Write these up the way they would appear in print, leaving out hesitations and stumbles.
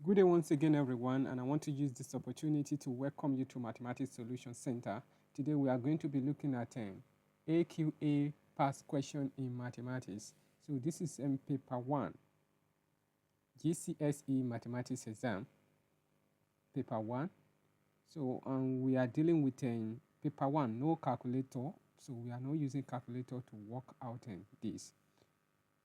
Good day once again, everyone, and I want to use this opportunity to welcome you to Mathematics Solution Center. Today we are going to be looking at AQA past question in mathematics. So this is paper 1, GCSE mathematics exam, paper 1. So we are dealing with paper 1, no calculator. So we are not using calculator to work out this.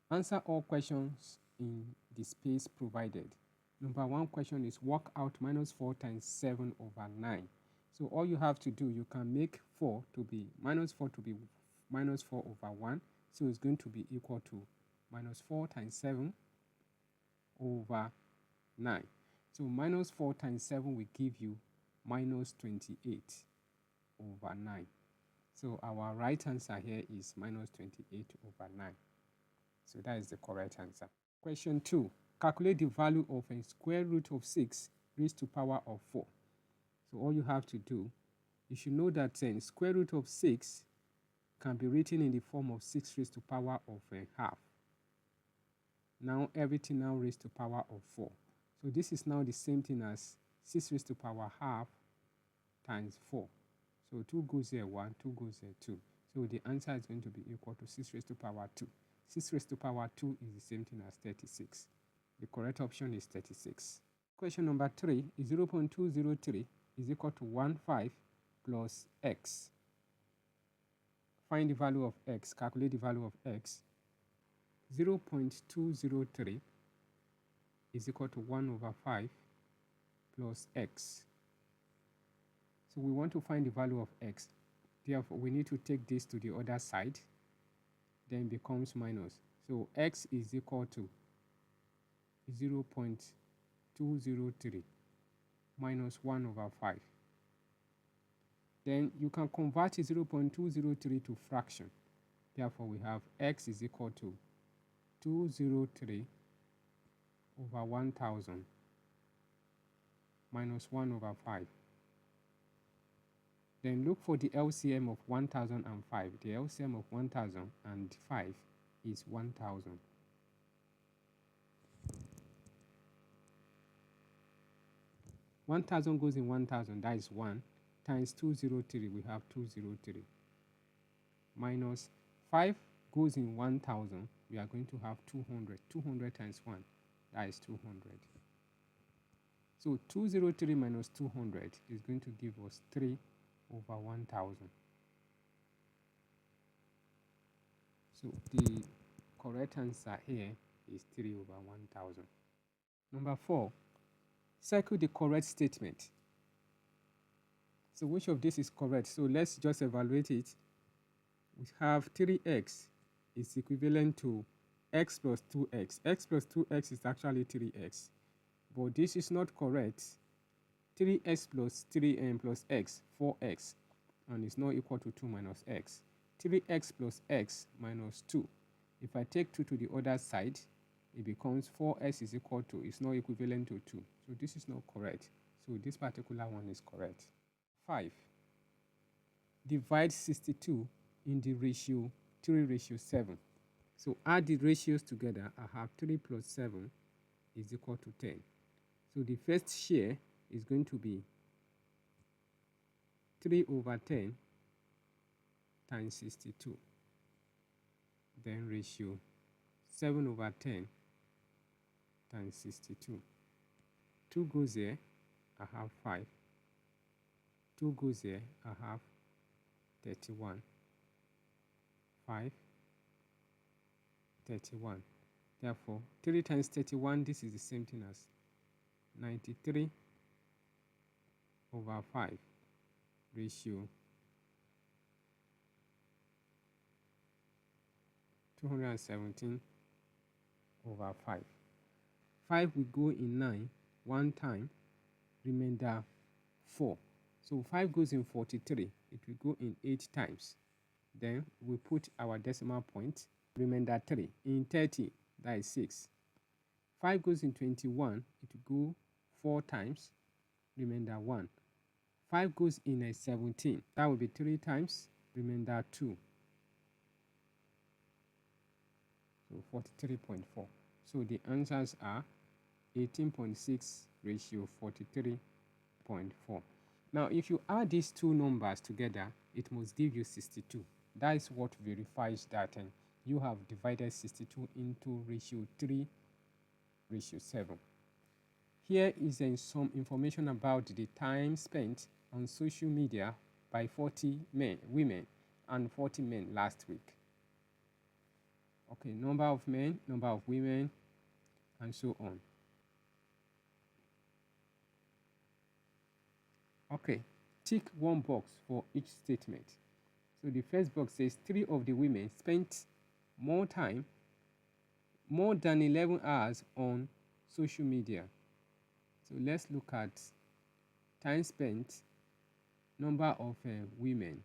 Answer all questions in the space provided. Number 1 question is work out minus 4 times 7 over 9. So all you have to do, you can make 4 to be minus 4 to be minus 4 over 1. So it's going to be equal to minus 4 times 7 over 9. So minus 4 times 7 will give you minus 28 over 9. So our right answer here is minus 28 over 9. So that is the correct answer. Question 2. Calculate the value of a square root of 6 raised to power of 4. So all you have to do, you should know that square root of 6 can be written in the form of 6 raised to power of half. Now everything now raised to power of 4. So this is now the same thing as 6 raised to power half times 4. So 2 goes there 1, 2 goes there 2. So the answer is going to be equal to 6 raised to power 2. 6 raised to power 2 is the same thing as 36. The correct option is 36. Question number 3 is 0.203 is equal to 15 plus x. Find the value of x. Calculate the value of x. 0.203 is equal to 1 over 5 plus x. So we want to find the value of x. Therefore, we need to take this to the other side. Then becomes minus. So x is equal to 0.203 minus 1 over 5. Then you can convert 0.203 to fraction. Therefore, we have x is equal to 203 over 1000 minus 1 over 5. Then look for the LCM of 1005. The LCM of 1005 is 1000. One thousand goes in 1000, that is 1, times 203, we have 203. Minus 5 goes in 1000, we are going to have 200. 200 times 1, that is 200. So 203 minus 200 is going to give us 3 over 1000. So the correct answer here is 3 over 1000. Number 4. Circle the correct statement. So which of this is correct? So let's just evaluate it. We have 3x is equivalent to x plus 2x. X plus 2x is actually 3x. But this is not correct. 3x plus 3m plus x, 4x. And it's not equal to 2 minus x. 3x plus x minus 2. If I take 2 to the other side, it becomes 4x is equal to, it's not equivalent to 2. So this is not correct. So this particular one is correct. 5. Divide 62 in the ratio 3:7. So add the ratios together. I have 3 plus 7 is equal to 10. So the first share is going to be 3 over 10 times 62. Then ratio 7 over 10 times 62. 2 goes there, I have 5. 2 goes there, I have 31. 5, 31. Therefore, 3 times 31, this is the same thing as 93 over 5 ratio 217 over 5. 5 will go in 9 one time, remainder 4. So 5 goes in 43, it will go in 8 times. Then we put our decimal point, remainder 3. In 30, that is 6. 5 goes in 21, it will go 4 times, remainder 1. 5 goes in 17, that will be 3 times, remainder 2. So 43.4. So the answers are 18.6 ratio 43.4. Now, if you add these two numbers together, it must give you 62. That is what verifies that you have divided 62 into ratio 3, ratio 7. Here is some information about the time spent on social media by 40 women and 40 men last week. Okay, number of men, number of women, and so on. Okay, tick one box for each statement. So the first box says 3 of the women spent more than 11 hours on social media. So let's look at time spent, number of women.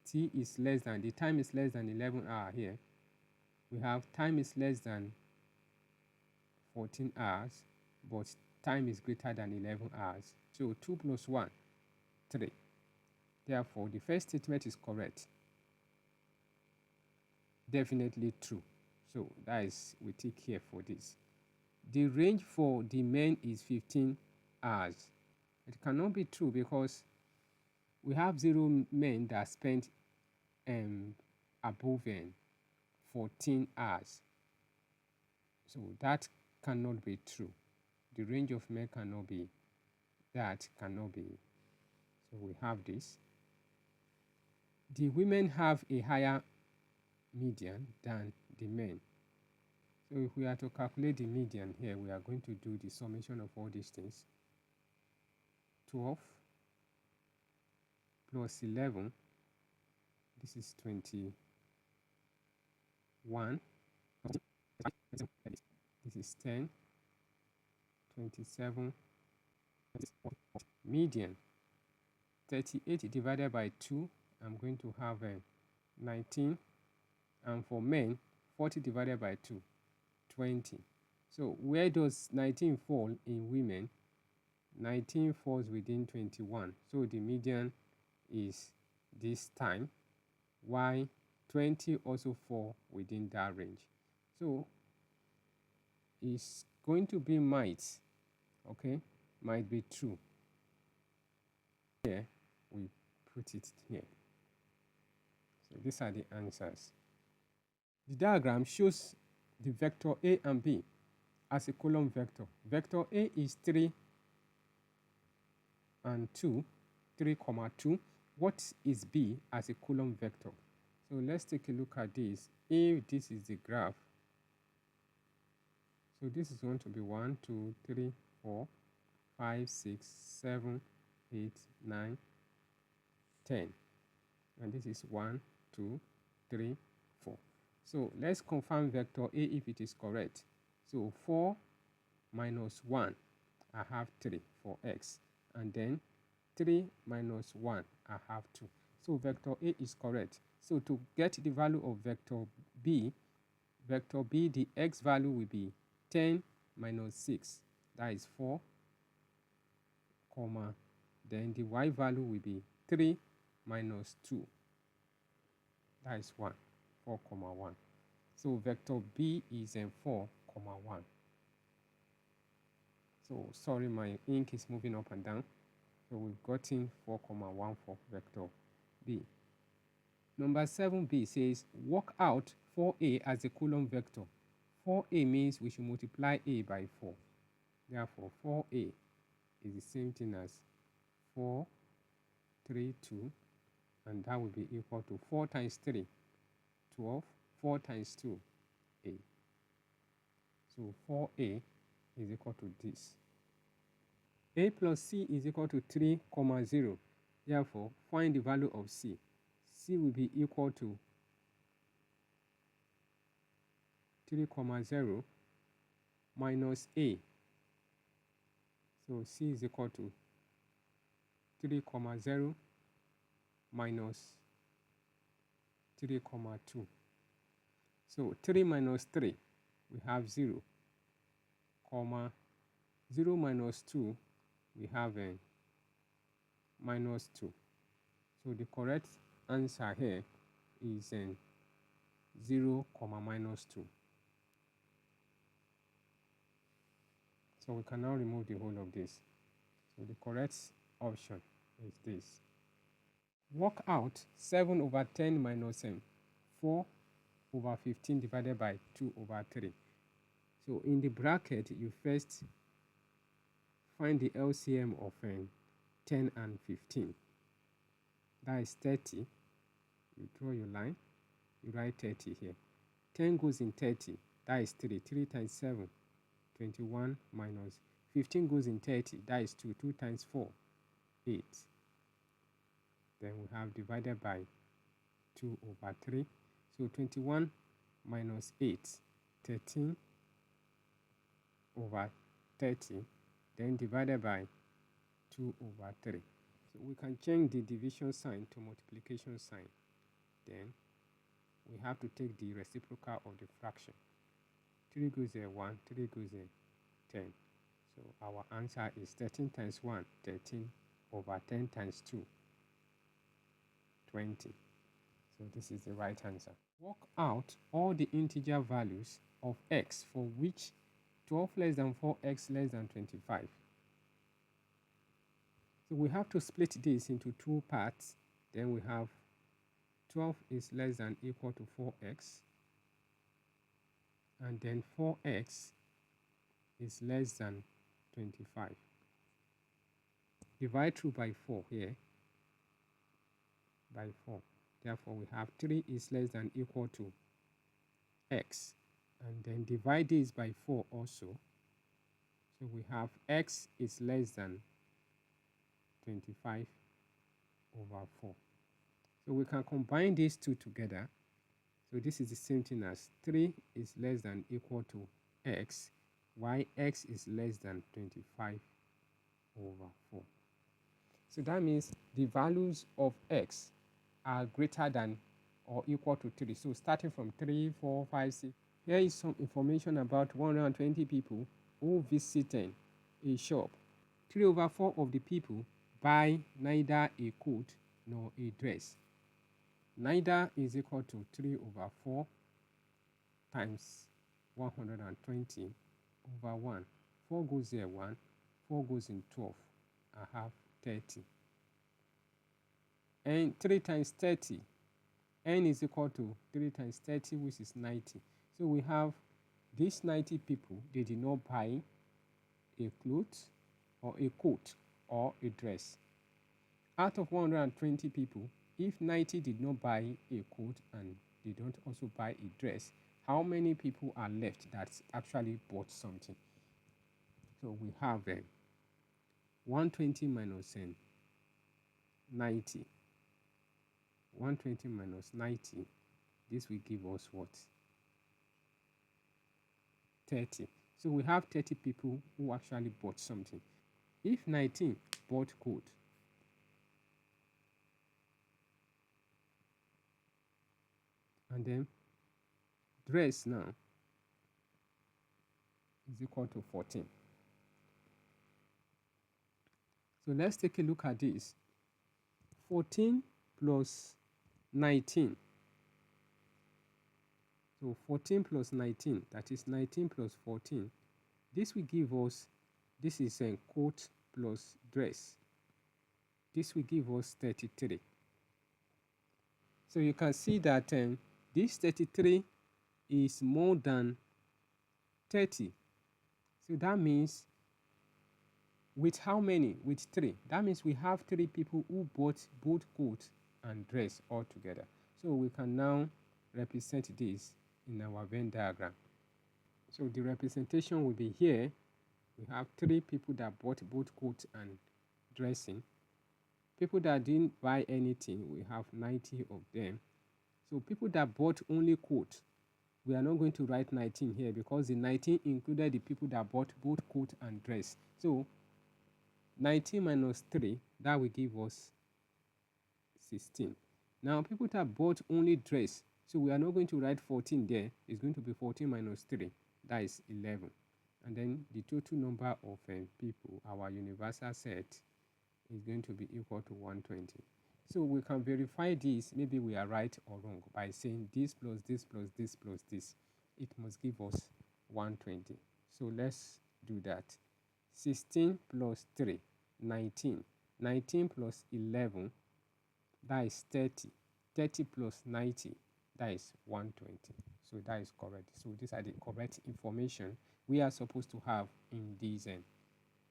T is less than, the time is less than 11 hours here. We have time is less than 14 hours, but time is greater than 11 hours. So 2 plus 1, 3. Therefore, the first statement is correct. Definitely true. So that is, we tick here for this. The range for the men is 15 hours. It cannot be true because we have 0 men that spent above 14 hours. So that cannot be true. The range of men cannot be, that cannot be. So we have this. The women have a higher median than the men. So if we are to calculate the median here, we are going to do the summation of all these things. 12 plus 11, this is 21. This is 10, 27, median. 38 divided by 2, I'm going to have 19. And for men, 40 divided by 2, 20. So where does 19 fall in women? 19 falls within 21. So the median is this time, while 20 also fall within that range. So it's going to be might, okay? Might be true. Here, we put it here. So these are the answers. The diagram shows the vector A and B as a column vector. Vector A is 3 and 2, 3, 2. What is B as a column vector? So let's take a look at this. If this is the graph, so this is going to be 1, 2, 3, 4, 5, 6, 7, 8, 9, 10. And this is 1, 2, 3, 4. So let's confirm vector A if it is correct. So 4 minus 1, I have 3 for x. And then 3 minus 1, I have 2. So vector A is correct. So to get the value of vector B, the x value will be 10 minus 6. That is 4, comma. Then the y value will be 3 minus 2. That is 1. 4, 1. So vector B is 4, 1. So sorry, my ink is moving up and down. So we've gotten 4, 1 for vector B. Number 7b says work out 4a as a column vector. 4a means we should multiply a by 4. Therefore, 4a is the same thing as 4, 3, 2, and that will be equal to 4 times 3, 12, 4 times 2, 8. So 4a is equal to this. A plus c is equal to 3, 0. Therefore, find the value of c. C will be equal to 3, 0 minus a. So c is equal to 3, 0 minus 3, 2. So 3 minus 3, we have 0, 0 minus 2, we have minus 2. So the correct answer here is 0, comma minus 2. So we can now remove the whole of this. So the correct option is this. Work out 7 over 10 minus 4 over 15 divided by 2 over 3. So in the bracket, you first find the LCM of 10 and 15. That is 30. You draw your line. You write 30 here. 10 goes in 30. That is 3. 3 times 7, 21 minus 15 goes in 30. That is 2. 2 times 4, 8. Then we have divided by 2 over 3. So 21 minus 8, 13 over 30. Then divided by 2 over 3. So we can change the division sign to multiplication sign. Then we have to take the reciprocal of the fraction. 3 goes there 1, 3 goes there 10. So our answer is 13 times 1, 13 over 10 times 2, 20. So this is the right answer. Work out all the integer values of x for which 12 less than 4x less than 25. So we have to split this into two parts. Then we have 12 is less than equal to 4x. And then 4x is less than 25. Divide through by 4 here. By 4. Therefore, we have 3 is less than equal to x. And then divide this by 4 also. So we have x is less than 25 over 4. So we can combine these two together. So this is the same thing as 3 is less than equal to x, while x is less than 25 over 4. So that means the values of x are greater than or equal to 3. So starting from 3, 4, 5, 6. Here is some information about 120 people who visited a shop. 3 over 4 of the people buy neither a coat nor a dress. Neither is equal to 3 over 4 times 120 over 1. 4 goes there 1, 4 goes in 12. I have 30. And 3 times 30, n is equal to 3 times 30, which is 90. So we have these 90 people, they did not buy a cloth or a coat or a dress. Out of 120 people, if 90 did not buy a coat and they don't also buy a dress, how many people are left that actually bought something? So we have 120 minus 90. 120 minus 90, this will give us what? 30. So we have 30 people who actually bought something. If 19 bought coat, and then dress now is equal to 14. So let's take a look at this. 14 plus 19. So 14 plus 19, that is 19 plus 14. This will give us, this is a coat plus dress. This will give us 33. So you can see that this 33 is more than 30. So that means with how many? With 3. That means we have 3 people who bought both coat and dress all together. So we can now represent this in our Venn diagram. So the representation will be here. We have 3 people that bought both coat and dressing. People that didn't buy anything, we have 90 of them. So people that bought only coat, we are not going to write 19 here because the 19 included the people that bought both coat and dress. So 19 minus 3, that will give us 16. Now people that bought only dress, so we are not going to write 14 there. It's going to be 14 minus 3, that is 11. And then the total number of people, our universal set, is going to be equal to 120. So we can verify this, maybe we are right or wrong, by saying this plus this plus this plus this. It must give us 120. So let's do that. 16 plus 3, 19. 19 plus 11, that is 30. 30 plus 90, that is 120. So that is correct. So these are the correct information we are supposed to have in this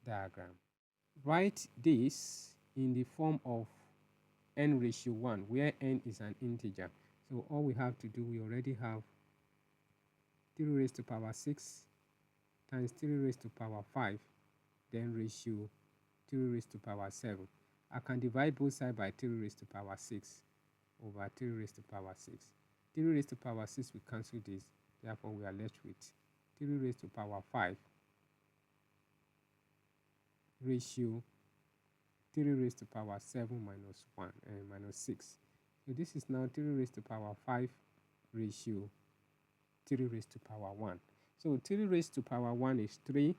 diagram. Write this in the form of n ratio 1, where n is an integer. So all we have to do, we already have 3 raised to power 6 times 3 raised to power 5, then ratio 3 raised to power 7. I can divide both sides by 3 raised to power 6 over 3 raised to power 6. 3 raised to power 6 will cancel this, therefore we are left with 3 raised to power 5 ratio 3 raised to power 7 minus 1 and minus 6. So this is now 3 raised to power 5 ratio 3 raised to power 1. So 3 raised to power 1 is 3.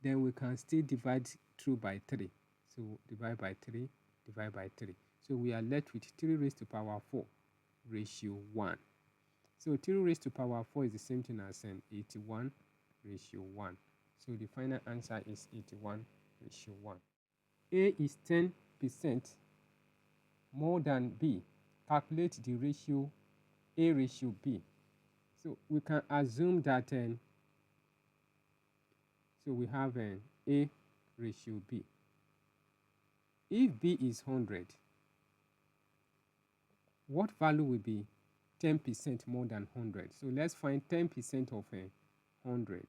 Then we can still divide through by 3. So divide by 3, divide by 3. So we are left with 3 raised to power 4 ratio 1. So 3 raised to power 4 is the same thing as 81 ratio 1. So the final answer is 81 ratio 1. A is 10% more than B. Calculate the ratio A ratio B. So we can assume that so we have A ratio B. If B is 100, what value will be 10% more than 100? So let's find 10% of 100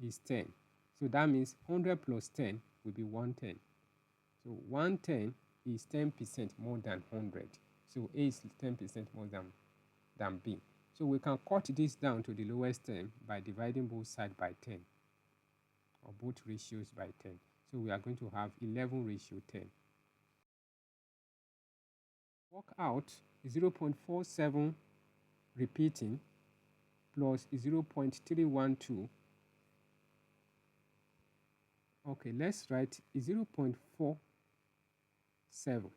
is 10. So that means 100 plus 10 will be 110. So 110 is 10% more than 100. So A is 10% more than B. So we can cut this down to the lowest term by dividing both sides by 10, or both ratios by 10. So we are going to have 11 ratio 10. Work out 0.47 repeating plus 0.312. Okay, let's write 0.47.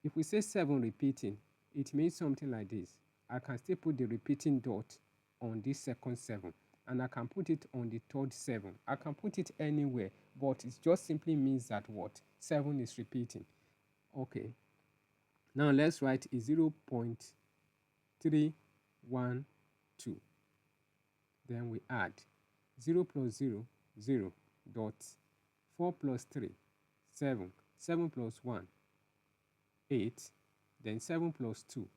If we say 7 repeating, it means something like this. I can still put the repeating dot on this second 7, and I can put it on the third 7. I can put it anywhere, but it just simply means that what? 7 is repeating. Okay. Now let's write 0.312. Then we add 0 plus 0, 0, dot 4 plus 3, 7, 7 plus 1, 8, then 7 plus 2,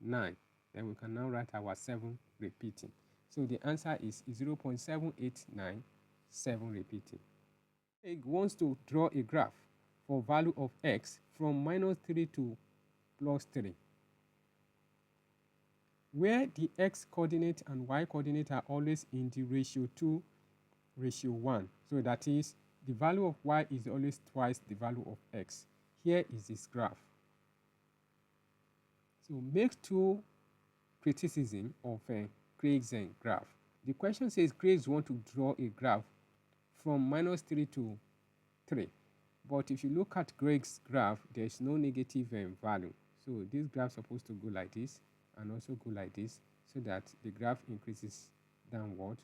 9. Then we can now write our 7 repeating. So the answer is 0.7897 repeating. Egg wants to draw a graph for value of x from minus 3 to plus 3, where the x coordinate and y coordinate are always in the ratio 2, ratio 1. So that is, the value of y is always twice the value of x. Here is this graph. So make 2 criticism of Craig's graph. The question says Craig wants to draw a graph from minus 3 to 3. But if you look at Greg's graph, there is no negative value. So this graph is supposed to go like this and also go like this, so that the graph increases downward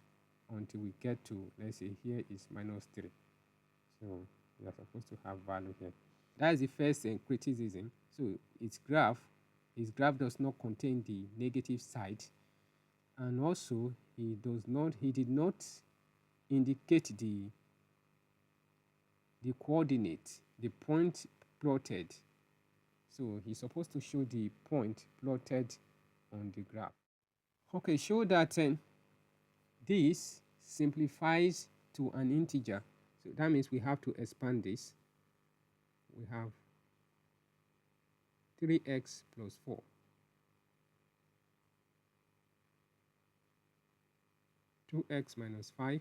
until we get to, let's say here is minus 3. So we are supposed to have value here. That is the first criticism. So his graph does not contain the negative side, and also he did not indicate the coordinate, the point plotted. So he's supposed to show the point plotted on the graph. Okay, show that this simplifies to an integer. So that means we have to expand this. We have 3x plus 4. Two x minus 5,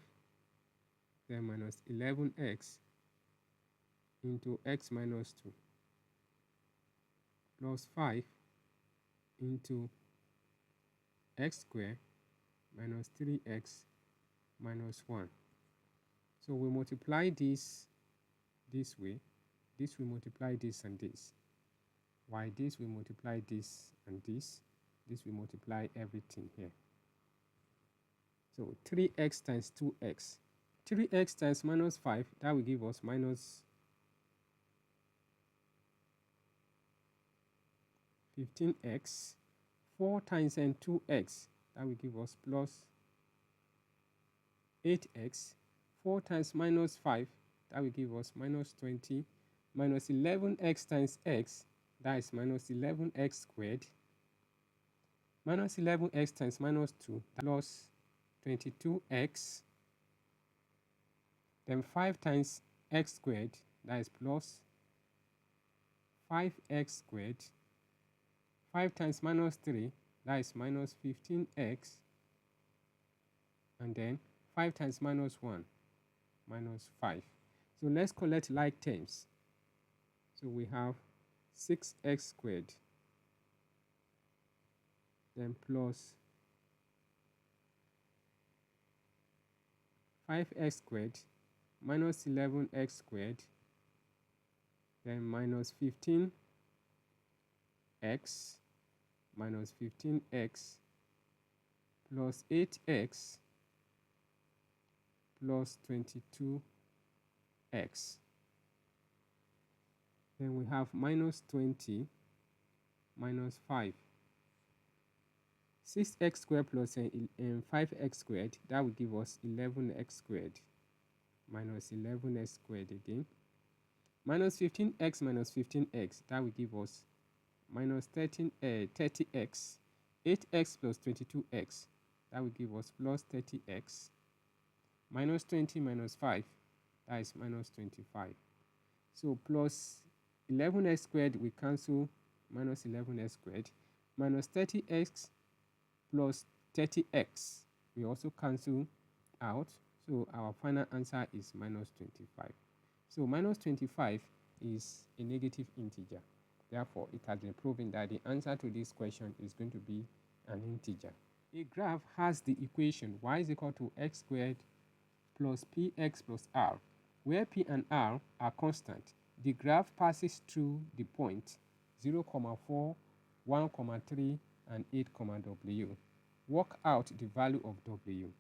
then minus 11x into x minus 2 plus 5 into x squared minus 3x minus 1. So we multiply this this way, this will multiply this and this, while this will multiply this and this will multiply everything here. So 3x times 2x. 3x times minus 5, that will give us minus 15x. 4 times and 2x, that will give us plus 8x. 4 times minus 5, that will give us minus 20. Minus 11x times x, that is minus 11x squared. Minus 11x times minus 2, plus 22x. Then 5 times x squared, that is plus 5x squared. 5 times minus 3, that is minus 15x. And then 5 times minus 1, minus 5. So let's collect like terms. So we have 6x squared, then plus 5x squared, minus 11x squared, then minus 15x, minus 15x, plus 8x, plus 22x. Then we have minus 20, minus 5. 6x squared plus 5x squared, that will give us 11x squared, minus 11x squared again. Minus 15x minus 15x, that will give us minus 30x. 8x plus 22x, that will give us plus 30x. Minus 20 minus 5, that is minus 25. So plus 11x squared, we cancel minus 11x squared. Minus 30x plus 30x, we also cancel out. So our final answer is minus 25. So minus 25 is a negative integer. Therefore, it has been proven that the answer to this question is going to be an integer. A graph has the equation y is equal to x squared plus px plus r, where p and r are constant. The graph passes through the point 0, 4, 1, 3, and 8, w. Work out the value of w.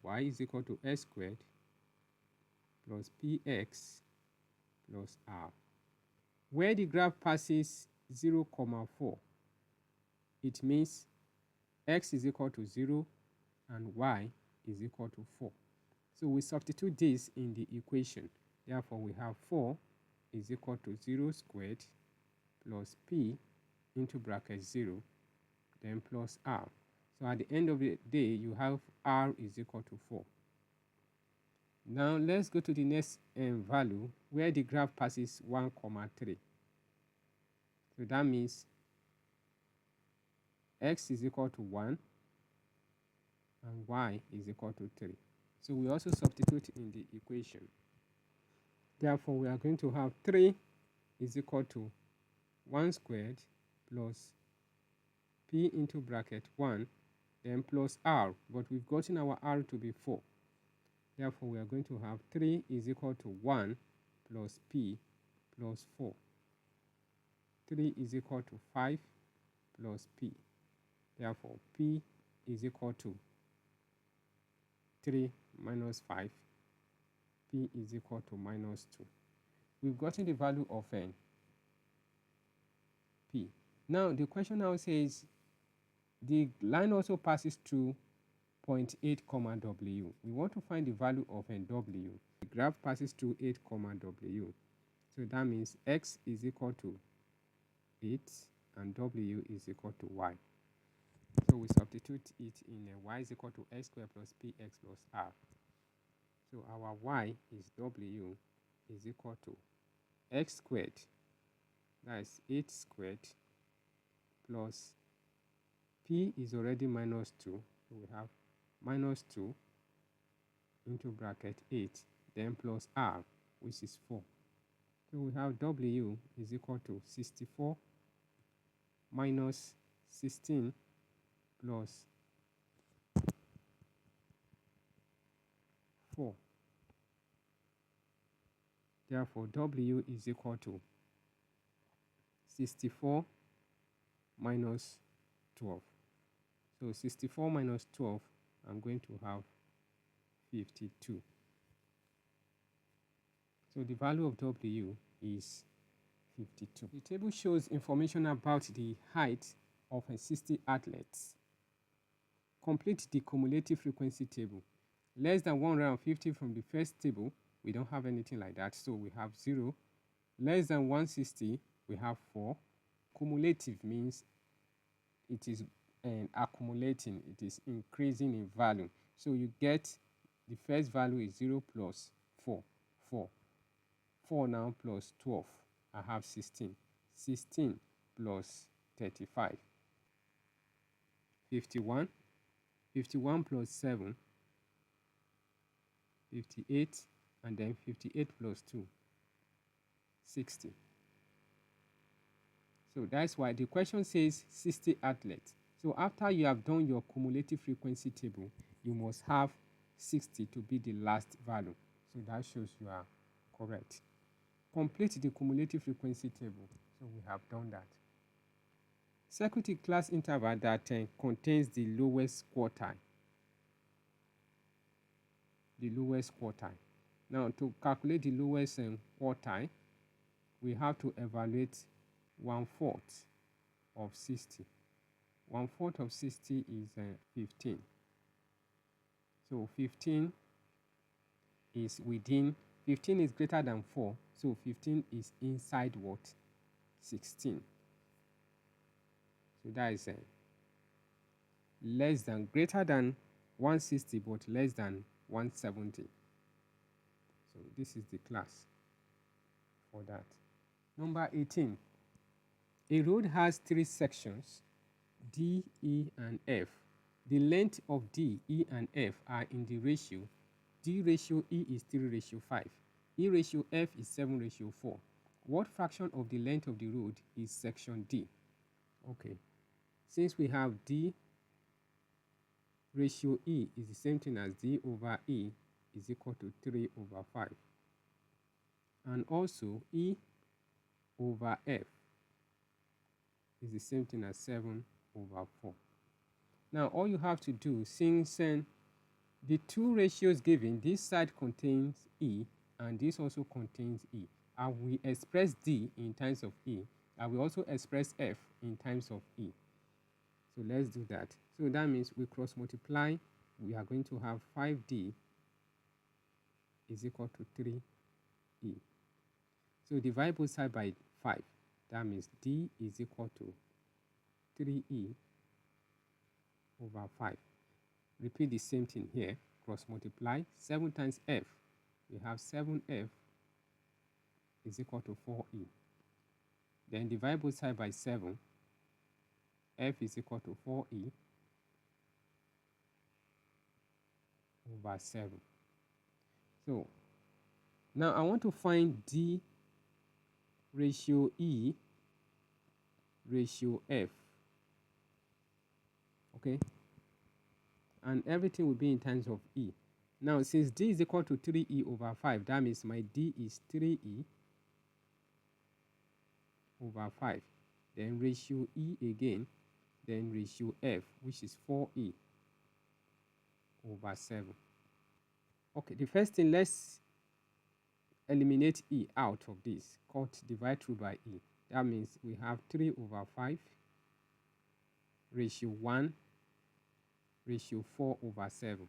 Y is equal to x squared plus px plus r. Where the graph passes 0, 4, it means x is equal to 0 and y is equal to 4. So we substitute this in the equation. Therefore, we have 4 is equal to 0 squared plus p into bracket 0, then plus r. So at the end of the day, you have r is equal to 4. Now let's go to the next value where the graph passes 1, 3. So that means x is equal to 1 and y is equal to 3. So we also substitute in the equation. Therefore, we are going to have 3 is equal to 1 squared plus p into bracket 1, then plus r, but we've gotten our r to be 4. Therefore, we are going to have 3 is equal to 1 plus p plus 4. 3 is equal to 5 plus p. Therefore, p is equal to 3 minus 5. P is equal to minus 2. We've gotten the value of n, p. Now, the question now says the line also passes through point 8, w. We want to find the value of n, w. The graph passes through 8, w. So that means x is equal to 8 and w is equal to y. So we substitute it in y is equal to x squared plus px plus r. So our y is w is equal to x squared, that is 8 squared, plus p is already minus 2. So we have minus 2 into bracket 8, then plus r, which is 4. So we have w is equal to 64 minus 16 plus 4. Therefore, W is equal to 64 minus 12. So 64 minus 12, I'm going to have 52. So the value of W is 52. The table shows information about the height of a 60 athletes. Complete the cumulative frequency table. Less than 150 from the first table, we don't have anything like that, so we have 0. Less than 160, we have 4. Cumulative means it is accumulating, it is increasing in value. So you get the first value is 0 plus 4, 4. 4 now plus 12, I have 16. 16 plus 35, 51. 51 plus 7, 58, and then 58 plus 2, 60. So that's why the question says 60 athletes. So after you have done your cumulative frequency table, you must have 60 to be the last value. So that shows you are correct. Complete the cumulative frequency table. So we have done that. Circle the class interval that contains the lowest quartile. The lowest quartile. Now, to calculate the lowest quartile, we have to evaluate 1/4 of 60. 1/4 of 60 is 15. So 15 is within, 15 is greater than 4, so 15 is inside what? 16. So that is less than, greater than 160, but less than 170. So this is the class for that. Number 18. A road has 3 sections, D, E, and F. The length of D, E, and F are in the ratio. D ratio E is 3:5. E ratio F is 7:4. What fraction of the length of the road is section D? Okay. Since we have D ratio E is the same thing as D over E is equal to 3/5. And also E over F is the same thing as 7/4. Now all you have to do, since the two ratios given, this side contains E and this also contains E, and we express D in terms of E, and we also express F in terms of E. So let's do that. So that means we cross multiply, we are going to have 5D is equal to 3E. So divide both sides by 5. That means D is equal to 3E over 5. Repeat the same thing here. Cross multiply. 7 times F. We have 7F is equal to 4E. Then divide both sides by 7. F is equal to 4E over 7. So now I want to find D ratio E ratio F. Okay? And everything will be in terms of E. Now, since D is equal to 3E over 5, that means my D is 3E over 5. Then ratio E again, then ratio F, which is 4E over 7. Okay, the first thing, let's eliminate E out of this. Cut divide through by E. That means we have 3/5 ratio 1 ratio 4/7.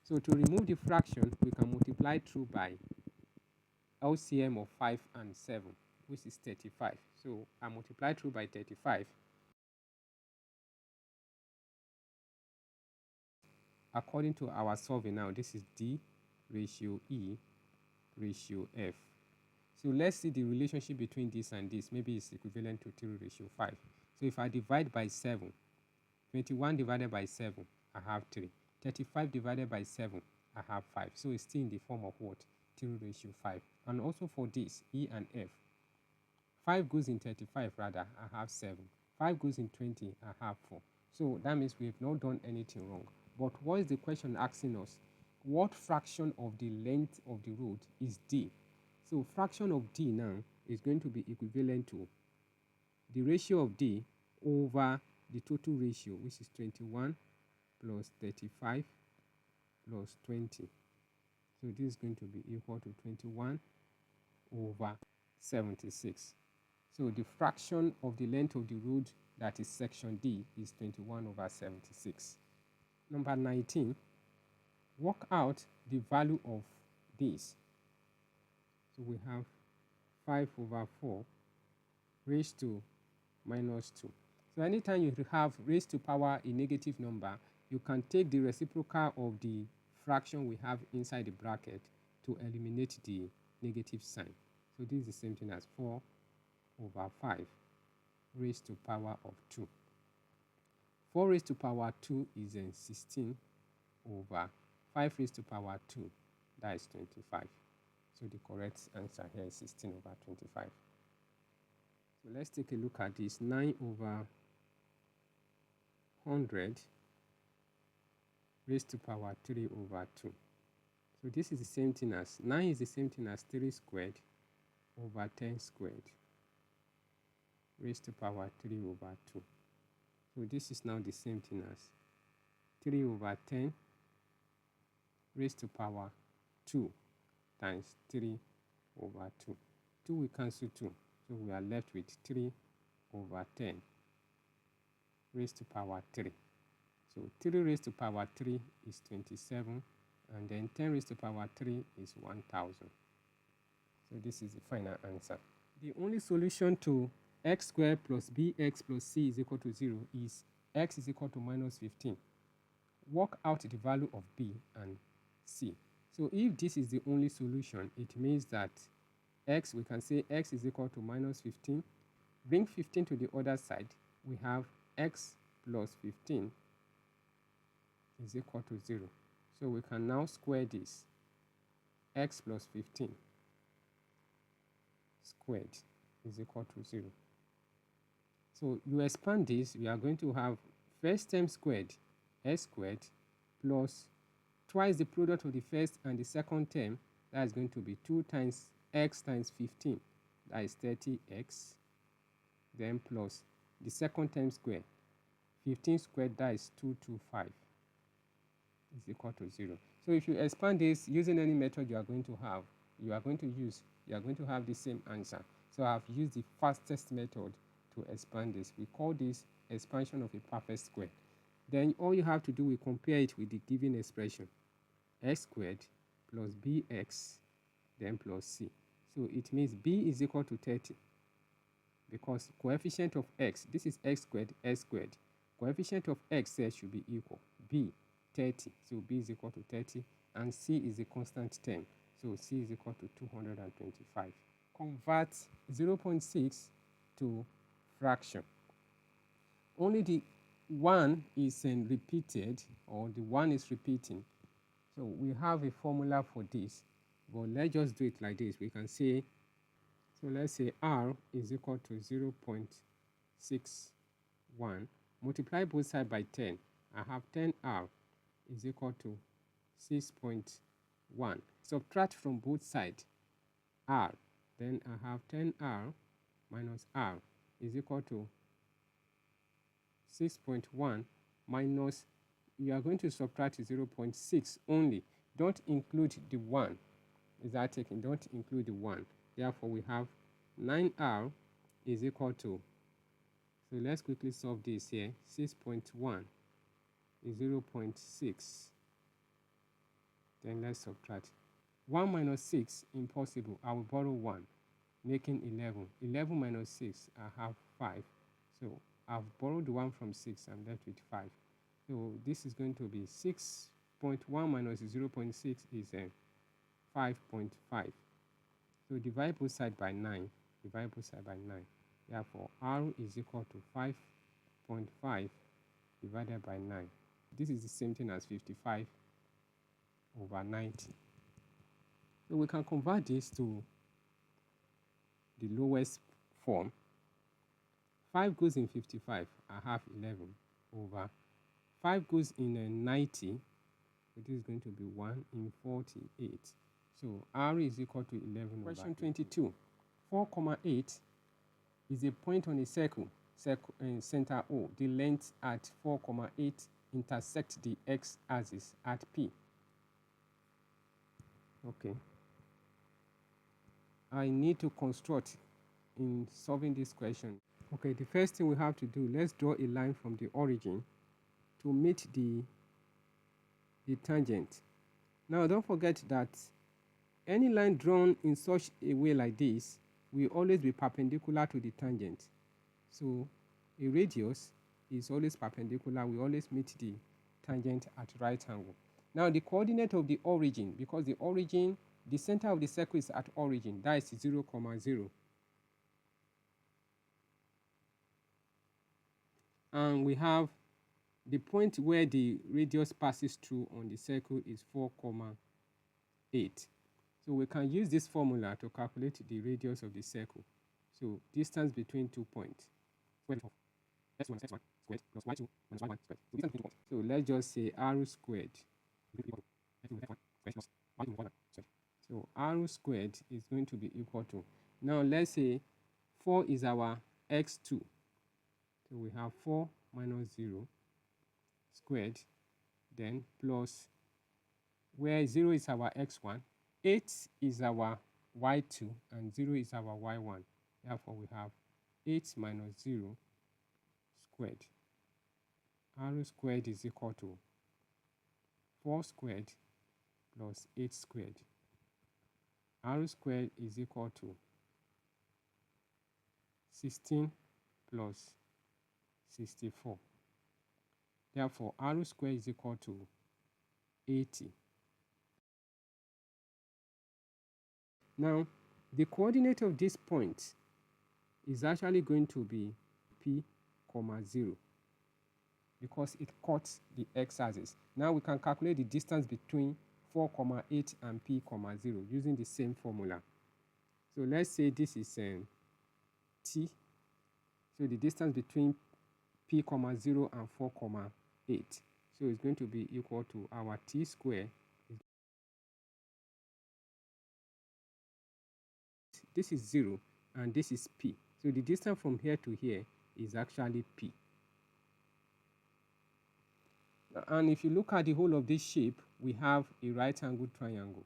So to remove the fraction, we can multiply through by LCM of 5 and 7, which is 35. So I multiply through by 35. According to our solving now, this is D ratio E ratio F. So let's see the relationship between this and this. Maybe it's equivalent to 3:5. So if I divide by 7, 21 divided by 7, I have 3. 35 divided by 7, I have 5. So it's still in the form of what? 3:5. And also for this, E and F. 5 goes in 35 rather, I have 7. 5 goes in 20, I have 4. So that means we have not done anything wrong. But what is the question asking us? What fraction of the length of the road is D? So fraction of d now is going to be equivalent to the ratio of d over the total ratio, which is 21 plus 35 plus 20. So this is going to be equal to 21 over 76. So the fraction of the length of the road, that is section D, is 21 over 76. Number 19, work out the value of this. So we have 5 over 4 raised to minus 2. So anytime you have raised to power a negative number, you can take the reciprocal of the fraction we have inside the bracket to eliminate the negative sign. So this is the same thing as 4 over 5 raised to power of 2. 4 raised to power 2 is 16 over 5 raised to power 2, that is 25. So the correct answer here is 16 over 25. So let's take a look at this. 9 over 100 raised to power 3 over 2. So this is the same thing as 9 is the same thing as 3 squared over 10 squared raised to power 3 over 2. So this is now the same thing as 3 over 10 raised to power 2 times 3 over 2. 2 will cancel 2, so we are left with 3 over 10 raised to power 3. So 3 raised to power 3 is 27, and then 10 raised to power 3 is 1000. So this is the final answer. The only solution to x squared plus bx plus c is equal to 0 is x is equal to minus 15. Work out the value of b and c. So if this is the only solution, it means that x, we can say x is equal to minus 15. Bring 15 to the other side. We have x plus 15 is equal to 0. So we can now square this. X plus 15 squared is equal to 0. So you expand this, we are going to have first term squared, s squared, plus twice the product of the first and the second term, that is going to be 2 times x times 15, that is 30x, then plus the second term square, 15 squared, that is 225, is equal to 0. So if you expand this using any method you are going to have, you are going to have the same answer. So I have used the fastest method to expand this. We call this expansion of a perfect square. Then all you have to do is compare it with the given expression, x squared plus bx, then plus c. So it means b is equal to 30, because coefficient of x, this is x squared, s squared. Coefficient of x here should be equal, b, 30. So b is equal to 30, and c is a constant term. So c is equal to 225. Convert 0.6 to fraction. Only the 1 is repeated, or the 1 is repeating. So we have a formula for this, but let's just do it like this. We can say, so let's say r is equal to 0.61. Multiply both sides by 10. I have 10r is equal to 6.1. Subtract from both sides r. Then I have 10r minus r is equal to 6.1 minus, you are going to subtract 0.6 only. Don't include the 1. Is that taken? Don't include the 1. Therefore, we have 9r is equal to, so let's quickly solve this here. 6.1 is 0.6. Then let's subtract. 1 minus 6, impossible. I will borrow 1, making 11. 11 minus 6, I have 5. So I've borrowed 1 from 6, I'm left with 5. So this is going to be 6.1 minus 0.6 is 5.5. So divide both sides by 9. Divide both sides by 9. Therefore, r is equal to 5.5 divided by 9. This is the same thing as 55 over 90. So we can convert this to the lowest form. 5 goes in 55, I have 11 over 5 goes in 90, so this is going to be 1 in 48. So r is equal to 11. Question 22. 4,8 is a point on a circle center O. The length at 4,8 intersect the x-axis at P. Okay. I need to construct in solving this question. Okay, the first thing we have to do, let's draw a line from the origin to meet the tangent. Now, don't forget that any line drawn in such a way like this will always be perpendicular to the tangent. So a radius is always perpendicular. We always meet the tangent at right angle. Now the coordinate of the origin, because the origin, the center of the circle is at origin, that is 0, 0. And we have the point where the radius passes through on the circle is 4,8. So we can use this formula to calculate the radius of the circle. So distance between 2 points. x1 squared plus y2 minus y1 squared. So let's just say r squared. So r squared is going to be equal to, now let's say 4 is our x2. So we have 4 minus 0 squared, then plus, where 0 is our x1, 8 is our y2, and 0 is our y1. Therefore, we have 8 minus 0 squared. R squared is equal to 4 squared plus 8 squared. R squared is equal to 16 plus 64. Therefore, R squared is equal to 80. Now, the coordinate of this point is actually going to be P, 0, because it cuts the x-axis. Now we can calculate the distance between 4,8 and P, 0 using the same formula. So let's say this is T. So the distance between P, 0 and 4,8. So it's going to be equal to our T square. This is 0 and this is P. So the distance from here to here is actually P. And if you look at the whole of this shape, we have a right angle triangle.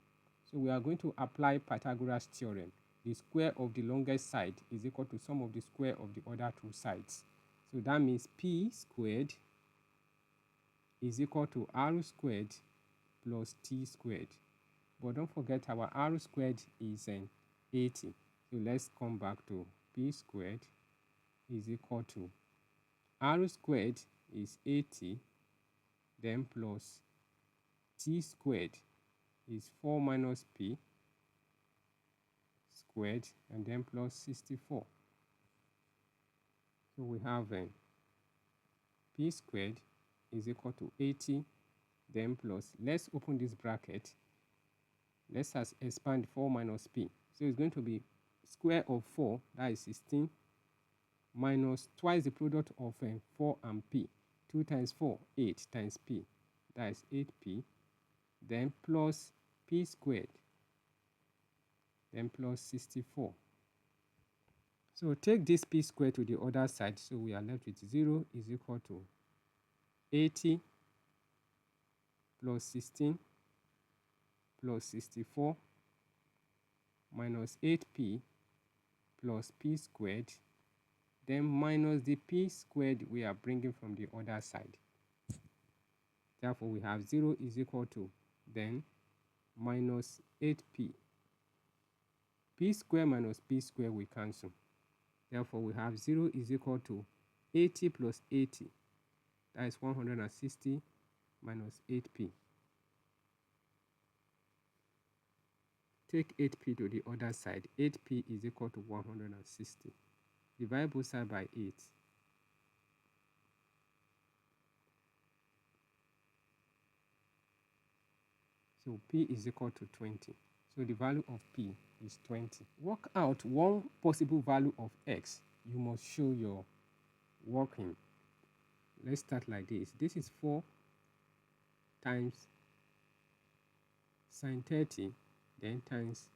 So we are going to apply Pythagoras theorem. The square of the longest side is equal to sum of the square of the other two sides. So that means P squared is equal to R squared plus T squared. But don't forget our R squared is 80. So let's come back to P squared is equal to R squared is 80, then plus T squared is 4 minus P squared, and then plus 64. So we have P squared is equal to 80, then plus, let's open this bracket. Let's expand 4 minus P. So it's going to be square of 4, that is 16, minus twice the product of 4 and P. 2 times 4, 8 times P, that is 8P, then plus P squared, then plus 64. So take this P squared to the other side, so we are left with 0 is equal to 80 plus 16 plus 64 minus 8P plus P squared, then minus the P squared we are bringing from the other side. Therefore, we have 0 is equal to, then minus 8P. P square minus P square we cancel. Therefore, we have 0 is equal to 80 plus 80. That is 160 minus 8P. Take 8P to the other side. 8P is equal to 160. Divide both sides by 8. So P is equal to 20. So the value of P is 20. Work out one possible value of X. You must show your working. Let's start like this. This is 4 times sine 30 then times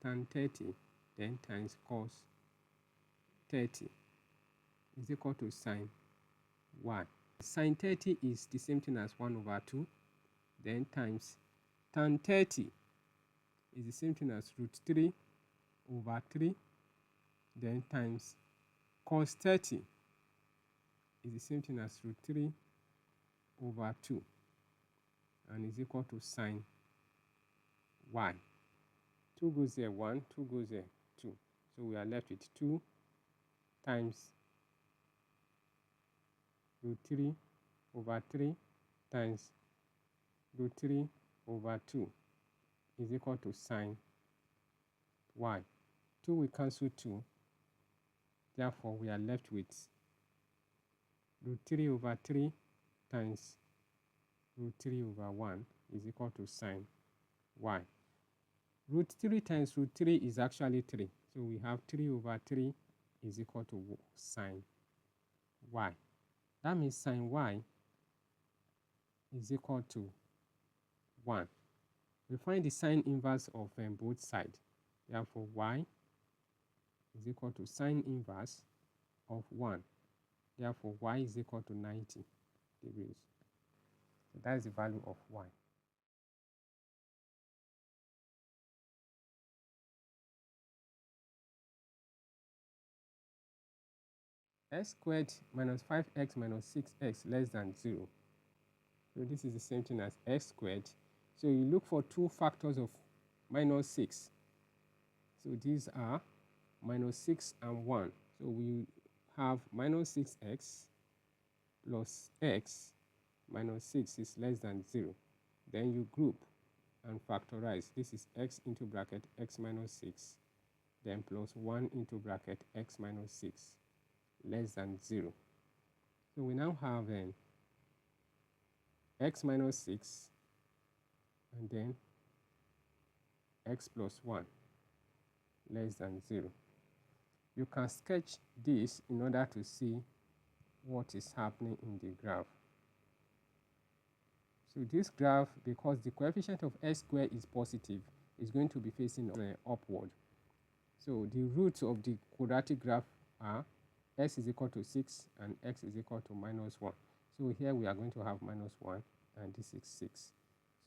tan 30, then times cos 30 is equal to sine y. Sine 30 is the same thing as 1 over 2, then times tan 30 is the same thing as root 3 over 3, then times cos 30 is the same thing as root 3 over 2, and is equal to sine y. 2 goes there, 1, 2 goes there, 2. So we are left with 2 times root 3 over 3 times root 3 over 2 is equal to sine y. 2 will cancel 2. Therefore, we are left with root 3 over 3 times root 3 over 1 is equal to sine y. Root 3 times root 3 is actually 3. So we have 3 over 3 is equal to sine y. That means sine y is equal to 1. We find the sine inverse of both sides. Therefore, y is equal to sine inverse of 1. Therefore, y is equal to 90 degrees. So that is the value of y. X squared minus 5x minus 6x less than 0. So this is the same thing as x squared. So you look for two factors of minus 6. So these are minus 6 and 1. So we have minus 6x plus x minus 6 is less than 0. Then you group and factorize. This is x into bracket x minus 6, then plus 1 into bracket x minus 6 less than 0. So we now have x minus 6 and then x plus 1 less than 0. You can sketch this in order to see what is happening in the graph. So this graph, because the coefficient of x squared is positive, is going to be facing upward. So the roots of the quadratic graph are x is equal to 6 and x is equal to minus 1. So here we are going to have minus 1 and this is 6.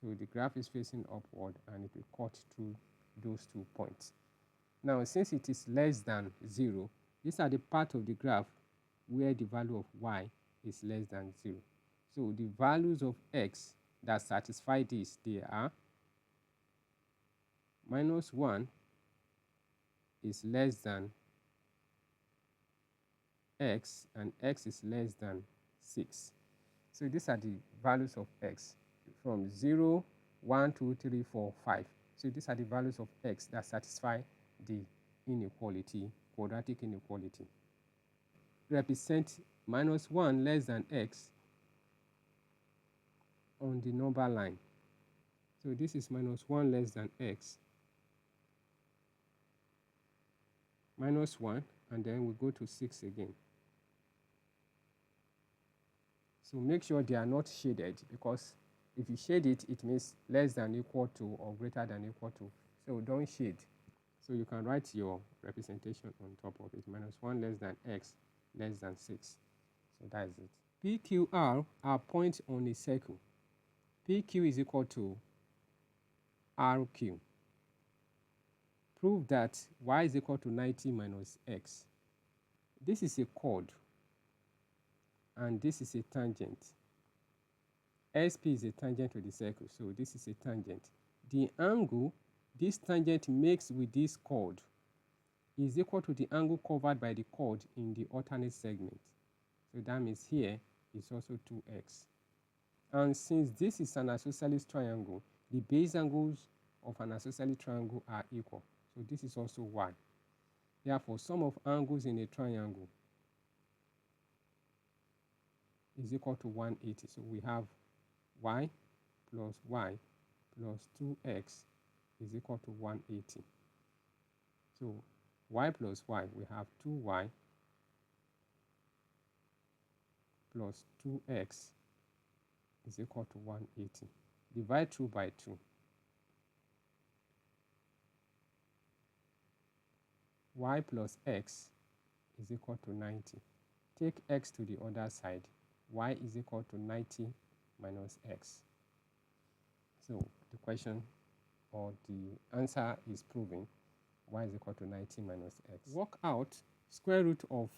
So the graph is facing upward and it will cut through those 2 points. Now, since it is less than 0, these are the part of the graph where the value of y is less than 0. So the values of x that satisfy this, they are minus 1 is less than x and x is less than 6. So these are the values of x from 0, 1, 2, 3, 4, 5. So these are the values of x that satisfy the inequality, quadratic inequality. Represent minus 1 less than x on the number line. So this is minus 1 less than x, minus 1, and then we go to 6 again. So make sure they are not shaded, because if you shade it, it means less than equal to or greater than equal to. So don't shade. So you can write your representation on top of it. Minus 1 less than x less than 6. So that is it. PQR are points on a circle. PQ is equal to RQ. Prove that y is equal to 90 minus x. This is a chord, and this is a tangent. SP is a tangent to the circle, so this is a tangent. The angle this tangent makes with this chord is equal to the angle covered by the chord in the alternate segment. So that means here is also 2x. And since this is an isosceles triangle, the base angles of an isosceles triangle are equal. So this is also y. Therefore, sum of angles in a triangle is equal to 180. So we have y plus 2x is equal to 180. So y plus y, we have 2y plus 2x is equal to 180. Divide 2 by 2. y plus x is equal to 90. Take x to the other side. Y is equal to 90 minus x. So the question or the answer is proven. Y is equal to 90 minus x. Work out square root of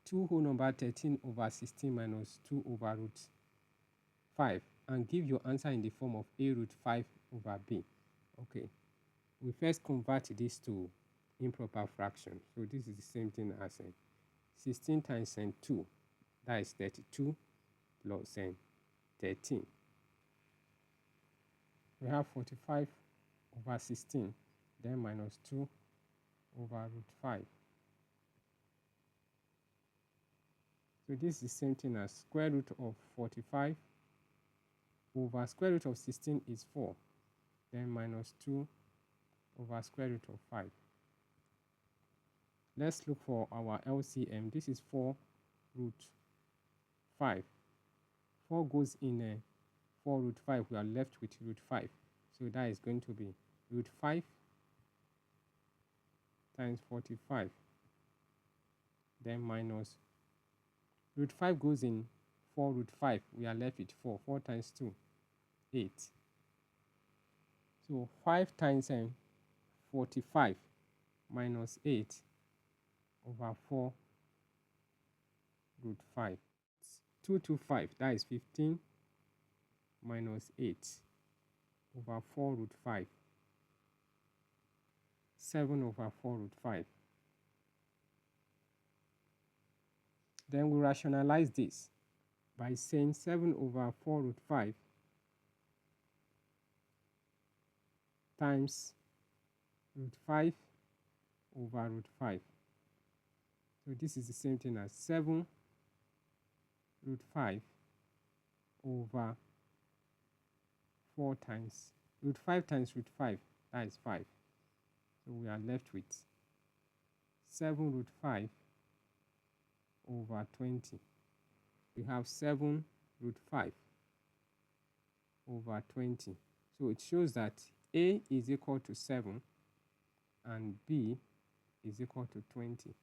2 whole number 13 over 16 minus 2 over root 5 and give your answer in the form of a root 5 over b. Okay, we first convert this to improper fraction. So this is the same thing as 16 times 2, that is 32 plus 13. We have 45 over 16, then minus 2 over root 5. So this is the same thing as square root of 45 over square root of 16 is 4, then minus 2 over square root of 5. Let's look for our LCM. This is 4 root 5. 4 goes in 4 root 5. We are left with root 5. So that is going to be root 5 times 45. Then minus root 5 goes in 4 root 5. We are left with 4. 4 times 2, 8. So 5 times 45 minus 8 over 4 root 5. 2 to 5, that is 15 minus 8 over 4 root 5. 7 over 4 root 5. Then we rationalize this by saying 7 over 4 root 5 times root 5 over root 5. So this is the same thing as 7 root 5 over 4 times root 5 times root 5, that is 5. So we are left with 7 root 5 over 20. We have 7 root 5 over 20. So it shows that A is equal to 7 and B is equal to 20.